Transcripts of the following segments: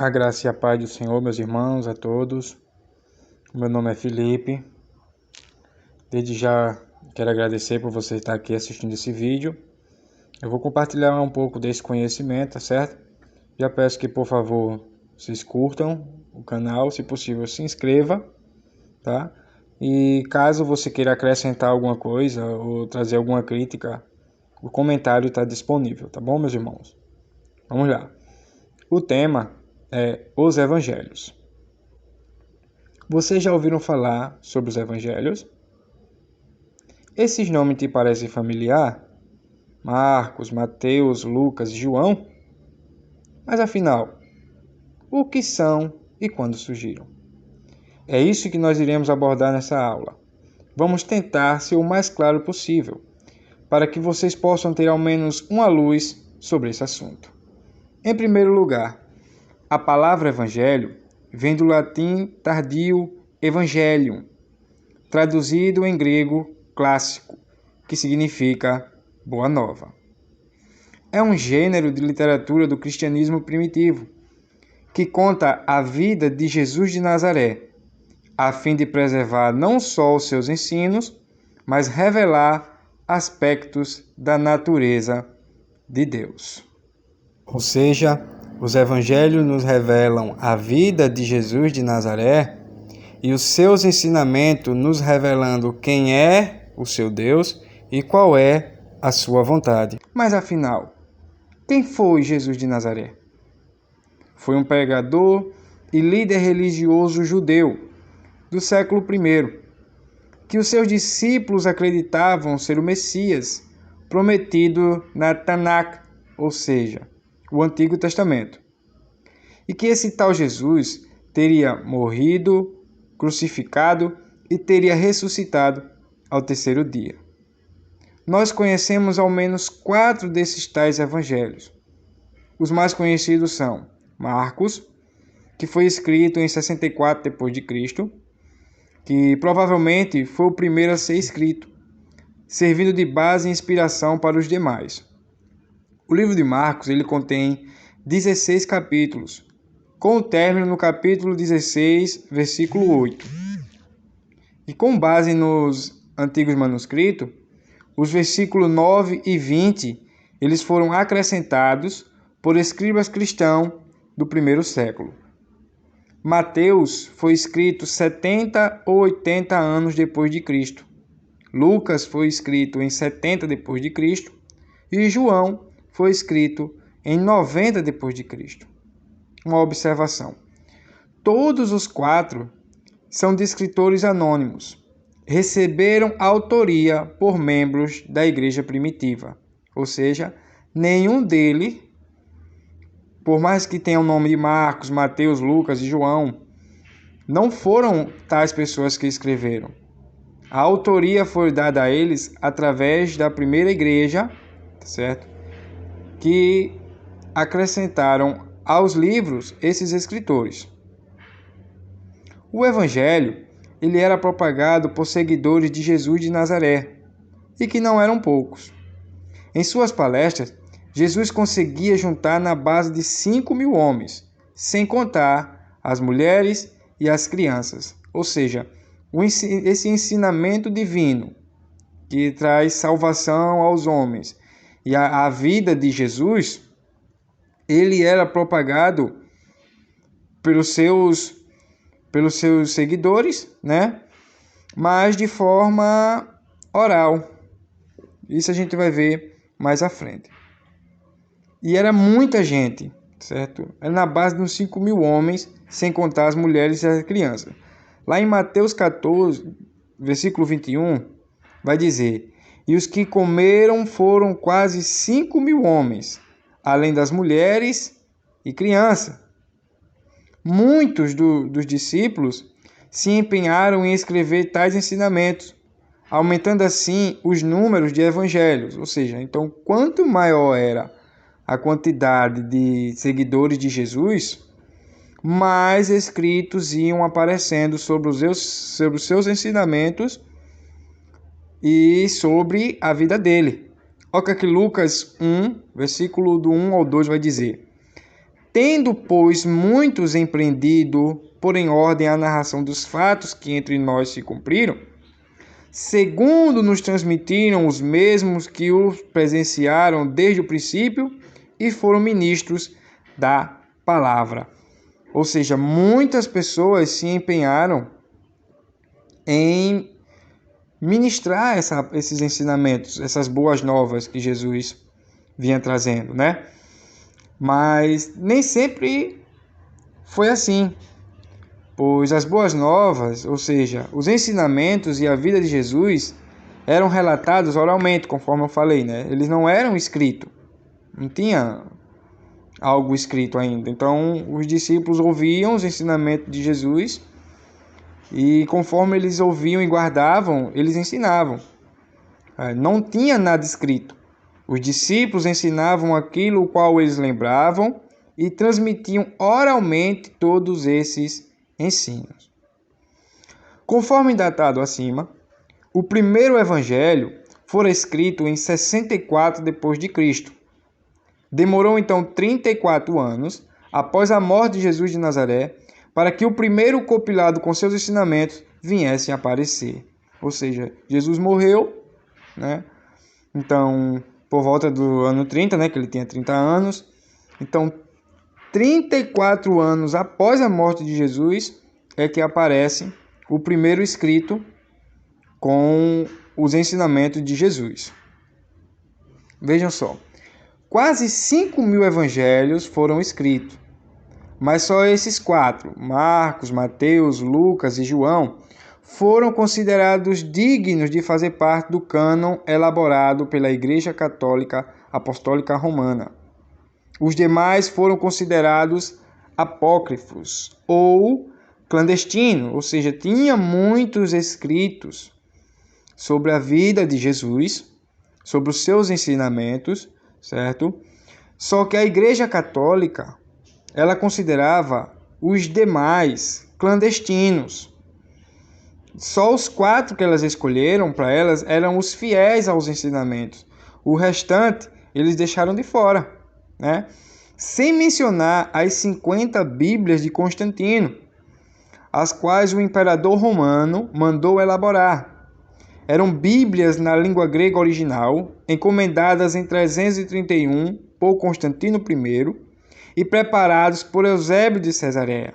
A graça e a paz do Senhor, meus irmãos, a todos. Meu nome é Felipe. Desde já quero agradecer por você estar aqui assistindo esse vídeo. Eu vou compartilhar um pouco desse conhecimento, tá certo? Já peço que, por favor, vocês curtam o canal, se possível, se inscreva, tá? E caso você queira acrescentar alguma coisa ou trazer alguma crítica, o comentário está disponível, tá bom, meus irmãos? Vamos lá. O tema é os Evangelhos. Vocês já ouviram falar sobre os Evangelhos? Esses nomes te parecem familiar? Marcos, Mateus, Lucas e João? Mas afinal, o que são e quando surgiram? É isso que nós iremos abordar nessa aula. Vamos tentar ser o mais claro possível, para que vocês possam ter ao menos uma luz sobre esse assunto. Em primeiro lugar, a palavra evangelho vem do latim tardio evangelium, traduzido em grego clássico, que significa boa nova. É um gênero de literatura do cristianismo primitivo, que conta a vida de Jesus de Nazaré, a fim de preservar não só os seus ensinos, mas revelar aspectos da natureza de Deus. Ou seja, os evangelhos nos revelam a vida de Jesus de Nazaré e os seus ensinamentos nos revelando quem é o seu Deus e qual é a sua vontade. Mas afinal, quem foi Jesus de Nazaré? Foi um pregador e líder religioso judeu do século I, que os seus discípulos acreditavam ser o Messias prometido na Tanakh, ou seja, o Antigo Testamento, e que esse tal Jesus teria morrido, crucificado e teria ressuscitado ao terceiro dia. Nós conhecemos ao menos 4 desses tais evangelhos. Os mais conhecidos são Marcos, que foi escrito em 64 d.C., que provavelmente foi o primeiro a ser escrito, servindo de base e inspiração para os demais. O livro de Marcos ele contém 16 capítulos, com o término no capítulo 16, versículo 8. E com base nos antigos manuscritos, os versículos 9 e 20 eles foram acrescentados por escribas cristãos do primeiro século. Mateus foi escrito 70 ou 80 anos depois de Cristo. Lucas foi escrito em 70 depois de Cristo e João foi escrito em 90 depois de Cristo. Uma observação: todos os 4 são de escritores anônimos. Receberam autoria por membros da igreja primitiva. Ou seja, nenhum deles, por mais que tenha o nome de Marcos, Mateus, Lucas e João, não foram tais pessoas que escreveram. A autoria foi dada a eles através da primeira igreja, certo? Que acrescentaram aos livros esses escritores. O evangelho ele era propagado por seguidores de Jesus de Nazaré, e que não eram poucos. Em suas palestras, Jesus conseguia juntar na base de 5.000 homens, sem contar as mulheres e as crianças. Ou seja, esse ensinamento divino que traz salvação aos homens e a vida de Jesus, ele era propagado pelos seus seguidores, né? Mas de forma oral. Isso a gente vai ver mais à frente. E era muita gente, certo? Era na base de uns 5.000 homens, sem contar as mulheres e as crianças. Lá em Mateus 14, versículo 21, vai dizer: e os que comeram foram quase 5.000 homens, além das mulheres e crianças. Muitos dos discípulos se empenharam em escrever tais ensinamentos, aumentando assim os números de evangelhos. Ou seja, então, quanto maior era a quantidade de seguidores de Jesus, mais escritos iam aparecendo sobre os seus ensinamentos e sobre a vida dele. Olha que Lucas 1, versículo do 1 ao 2 vai dizer: Tendo, pois, muitos empreendido, por em ordem a narração dos fatos que entre nós se cumpriram, segundo nos transmitiram os mesmos que os presenciaram desde o princípio e foram ministros da palavra. Ou seja, muitas pessoas se empenharam em ministrar esses ensinamentos, essas boas novas que Jesus vinha trazendo, né? Mas nem sempre foi assim, pois as boas novas, ou seja, os ensinamentos e a vida de Jesus eram relatados oralmente, conforme eu falei, né? Eles não eram escritos, não tinha algo escrito ainda. Então, os discípulos ouviam os ensinamentos de Jesus e conforme eles ouviam e guardavam, eles ensinavam. Não tinha nada escrito. Os discípulos ensinavam aquilo o qual eles lembravam e transmitiam oralmente todos esses ensinos. Conforme datado acima, o primeiro evangelho fora escrito em 64 depois de Cristo. Demorou então 34 anos após a morte de Jesus de Nazaré para que o primeiro compilado com seus ensinamentos viesse a aparecer. Ou seja, Jesus morreu, né? Então, por volta do ano 30, né, que ele tinha 30 anos. Então, 34 anos após a morte de Jesus é que aparece o primeiro escrito com os ensinamentos de Jesus. Vejam só, quase 5.000 evangelhos foram escritos, mas só esses 4, Marcos, Mateus, Lucas e João, foram considerados dignos de fazer parte do cânon elaborado pela Igreja Católica Apostólica Romana. Os demais foram considerados apócrifos ou clandestinos, ou seja, tinha muitos escritos sobre a vida de Jesus, sobre os seus ensinamentos, certo? Só que a Igreja Católica, ela considerava os demais clandestinos. Só os 4 que elas escolheram para elas eram os fiéis aos ensinamentos. O restante eles deixaram de fora, né? Sem mencionar as 50 Bíblias de Constantino, as quais o imperador romano mandou elaborar. Eram Bíblias na língua grega original, encomendadas em 331 por Constantino I e preparados por Eusébio de Cesareia.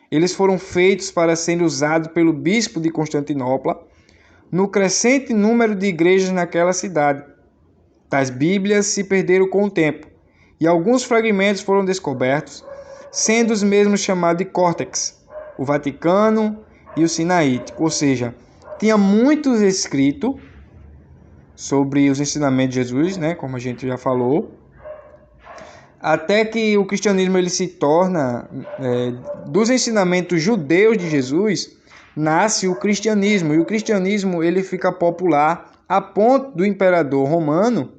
Eles foram feitos para serem usados pelo bispo de Constantinopla no crescente número de igrejas naquela cidade. Tais Bíblias se perderam com o tempo e alguns fragmentos foram descobertos, sendo os mesmos chamados de Córtex, o Vaticano e o Sinaítico, ou seja, tinha muitos escritos sobre os ensinamentos de Jesus, né, como a gente já falou, até que o cristianismo ele se torna, dos ensinamentos judeus de Jesus, nasce o cristianismo, e o cristianismo ele fica popular a ponto do imperador romano,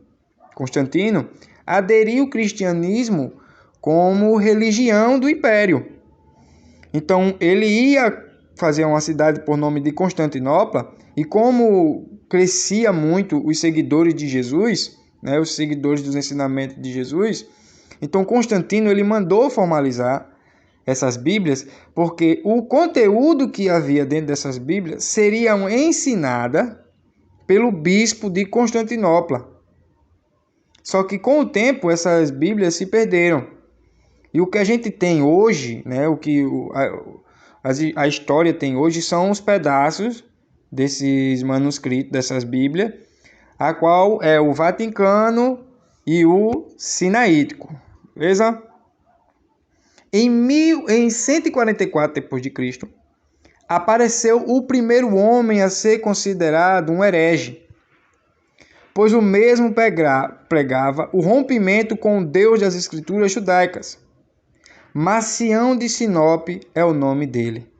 Constantino, aderir o cristianismo como religião do império. Então ele ia fazer uma cidade por nome de Constantinopla, e como crescia muito os seguidores de Jesus, né, os seguidores dos ensinamentos de Jesus, então Constantino ele mandou formalizar essas Bíblias, porque o conteúdo que havia dentro dessas Bíblias seria ensinada pelo bispo de Constantinopla. Só que com o tempo essas Bíblias se perderam. E o que a gente tem hoje, né, o que a história tem hoje são os pedaços desses manuscritos, dessas Bíblias, a qual é o Vaticano e o Sinaítico. Beleza? Em 144 d.C., apareceu o primeiro homem a ser considerado um herege, pois o mesmo pregava o rompimento com o Deus das Escrituras judaicas. Marcião de Sinope é o nome dele.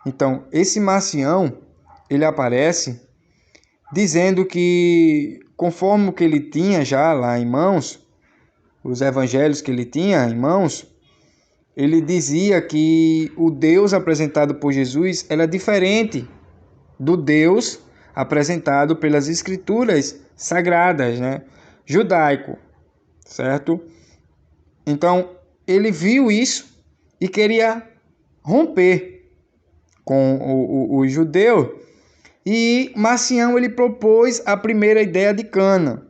Então, esse Marcião, ele aparece dizendo que, conforme o que ele tinha já lá em mãos, os evangelhos que ele tinha em mãos, ele dizia que o Deus apresentado por Jesus era diferente do Deus apresentado pelas Escrituras sagradas, né? Judaico, certo? Então, ele viu isso e queria romper com o judeu. E Marcião ele propôs a primeira ideia de Cana,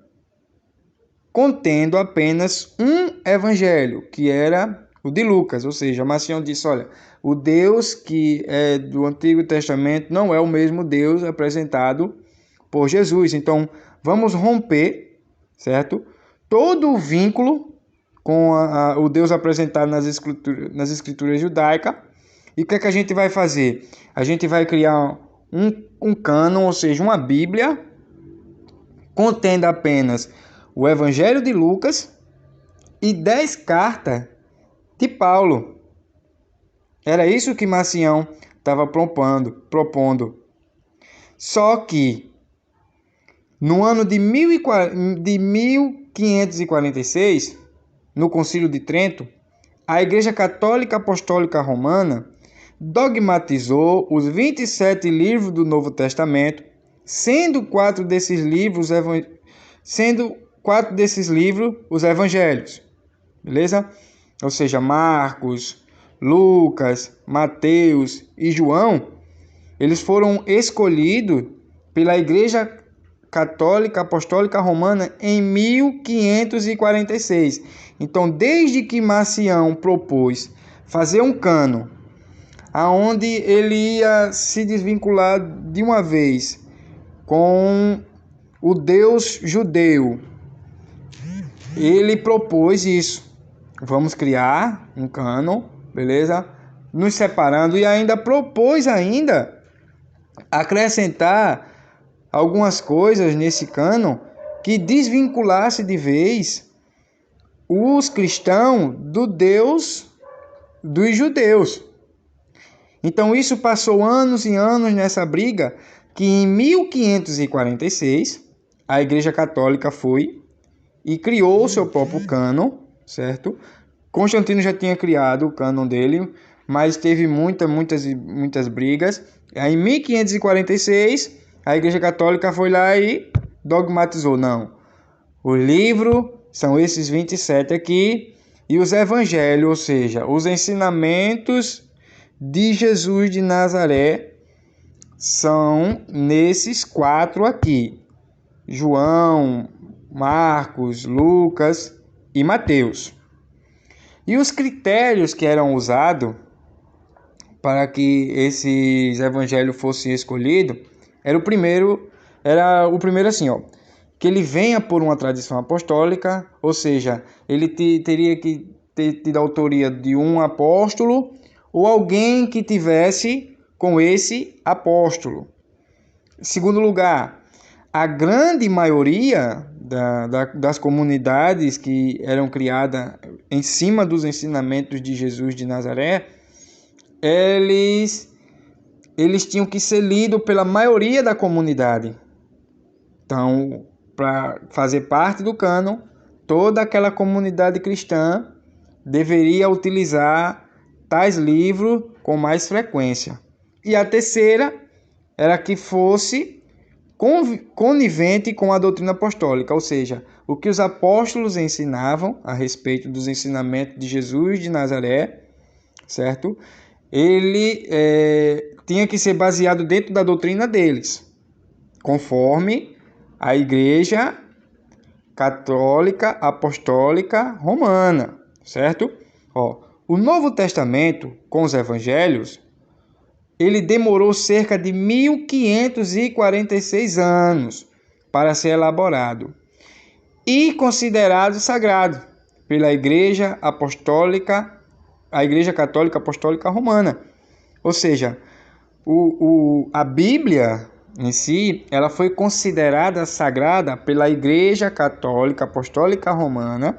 contendo apenas um evangelho, que era o de Lucas. Ou seja, Marcião disse, olha, o Deus que é do Antigo Testamento não é o mesmo Deus apresentado por Jesus. Então, vamos romper, certo? Todo o vínculo com o Deus apresentado nas escrituras judaicas. E o que é que a gente vai fazer? A gente vai criar um cânon, ou seja, uma Bíblia, contendo apenas o Evangelho de Lucas e 10 cartas de Paulo. Era isso que Marcião estava propondo. Só que, no ano de 1546, no Concílio de Trento, a Igreja Católica Apostólica Romana dogmatizou os 27 livros do Novo Testamento, sendo quatro desses livros os evangelhos. Beleza? Ou seja, Marcos, Lucas, Mateus e João, eles foram escolhidos pela Igreja Católica Apostólica Romana em 1546. Então, desde que Marcião propôs fazer um cânon, aonde ele ia se desvincular de uma vez com o Deus judeu, ele propôs isso. Vamos criar um cânon, beleza? Nos separando, e ainda propôs acrescentar algumas coisas nesse cânon que desvinculasse de vez os cristãos do Deus dos judeus. Então isso passou anos e anos nessa briga, que em 1546 a Igreja Católica foi e criou o seu próprio cânon, certo? Constantino já tinha criado o cânon dele, mas teve muitas brigas. Aí, em 1546, a Igreja Católica foi lá e dogmatizou. Não, o livro são esses 27 aqui, e os evangelhos, ou seja, os ensinamentos de Jesus de Nazaré, são nesses 4 aqui: João, Marcos, Lucas e Mateus. E os critérios que eram usados para que esses evangelhos fossem escolhidos era o primeiro assim, ó, que ele venha por uma tradição apostólica, ou seja, ele teria que ter tido a autoria de um apóstolo ou alguém que tivesse com esse apóstolo. Em segundo lugar, a grande maioria das comunidades que eram criadas em cima dos ensinamentos de Jesus de Nazaré, eles tinham que ser lidos pela maioria da comunidade. Então, para fazer parte do cânon, toda aquela comunidade cristã deveria utilizar tais livros com mais frequência. E a terceira era que fosse conivente com a doutrina apostólica, ou seja, o que os apóstolos ensinavam a respeito dos ensinamentos de Jesus de Nazaré, certo? Ele tinha que ser baseado dentro da doutrina deles, conforme a Igreja Católica Apostólica Romana, certo? O Novo Testamento, com os Evangelhos, ele demorou cerca de 1546 anos para ser elaborado e considerado sagrado pela Igreja Apostólica, a Igreja Católica Apostólica Romana. Ou seja, a Bíblia em si, ela foi considerada sagrada pela Igreja Católica Apostólica Romana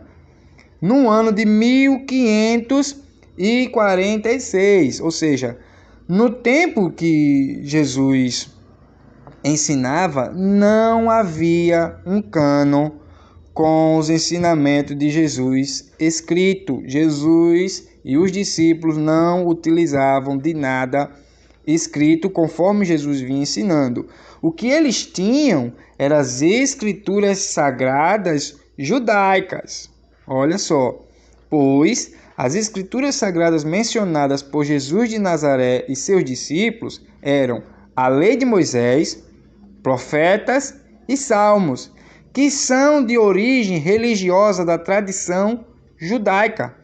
no ano de 1546, ou seja, no tempo que Jesus ensinava, não havia um cânon com os ensinamentos de Jesus escrito. Jesus e os discípulos não utilizavam de nada escrito conforme Jesus vinha ensinando. O que eles tinham eram as escrituras sagradas judaicas. Olha só, pois as escrituras sagradas mencionadas por Jesus de Nazaré e seus discípulos eram a lei de Moisés, profetas e salmos, que são de origem religiosa da tradição judaica.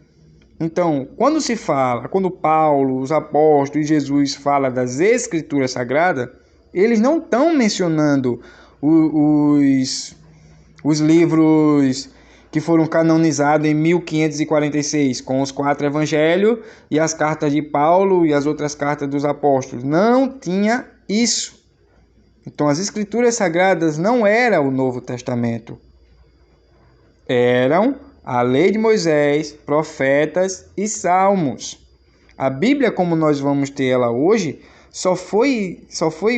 Então, quando Paulo, os apóstolos e Jesus fala das escrituras sagradas, eles não estão mencionando os livros que foram canonizados em 1546, com os 4 evangelhos e as cartas de Paulo e as outras cartas dos apóstolos. Não tinha isso. Então, as escrituras sagradas não eram o Novo Testamento. Eram a lei de Moisés, profetas e salmos. A Bíblia, como nós vamos ter ela hoje, só foi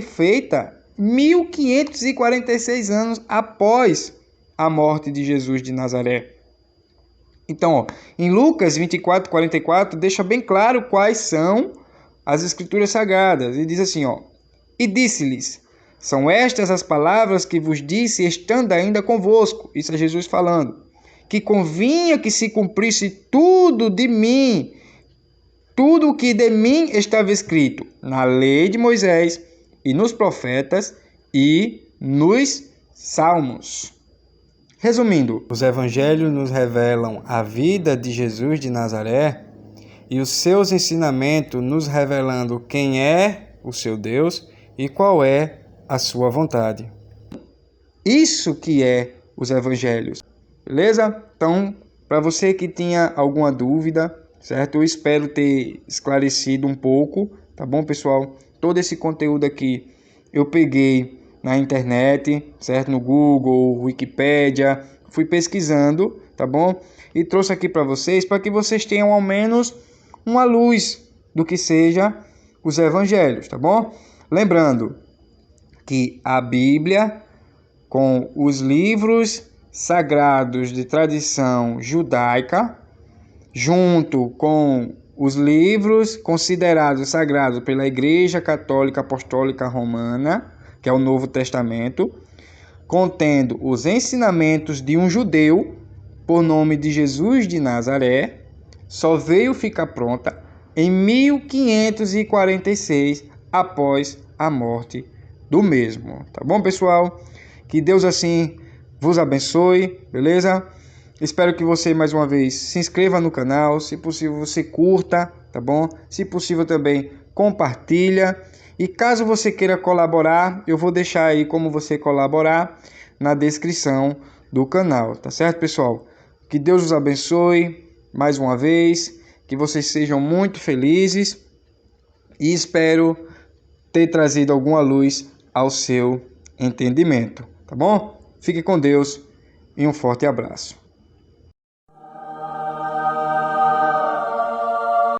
feita 1546 anos após a morte de Jesus de Nazaré. Então, em Lucas 24:44, deixa bem claro quais são as escrituras sagradas. E diz assim, e disse-lhes: são estas as palavras que vos disse estando ainda convosco. Isso é Jesus falando. Que convinha que se cumprisse tudo de mim, tudo o que de mim estava escrito na lei de Moisés e nos profetas e nos salmos. Resumindo, os evangelhos nos revelam a vida de Jesus de Nazaré e os seus ensinamentos nos revelando quem é o seu Deus e qual é a sua vontade. Isso que é os evangelhos. Beleza? Então, para você que tinha alguma dúvida, certo? Eu espero ter esclarecido um pouco, tá bom, pessoal? Todo esse conteúdo aqui eu peguei na internet, certo? No Google, Wikipédia, fui pesquisando, tá bom? E trouxe aqui para que vocês tenham ao menos uma luz do que seja os evangelhos, tá bom? Lembrando que a Bíblia, com os livros sagrados de tradição judaica, junto com os livros considerados sagrados pela Igreja Católica Apostólica Romana, que é o Novo Testamento, contendo os ensinamentos de um judeu por nome de Jesus de Nazaré, só veio ficar pronta em 1546 após a morte do mesmo. Tá bom, pessoal? Que Deus assim vos abençoe, beleza? Espero que você mais uma vez se inscreva no canal, se possível você curta, tá bom? Se possível também compartilha. E caso você queira colaborar, eu vou deixar aí como você colaborar na descrição do canal, tá certo, pessoal? Que Deus os abençoe mais uma vez, que vocês sejam muito felizes e espero ter trazido alguma luz ao seu entendimento, tá bom? Fique com Deus e um forte abraço.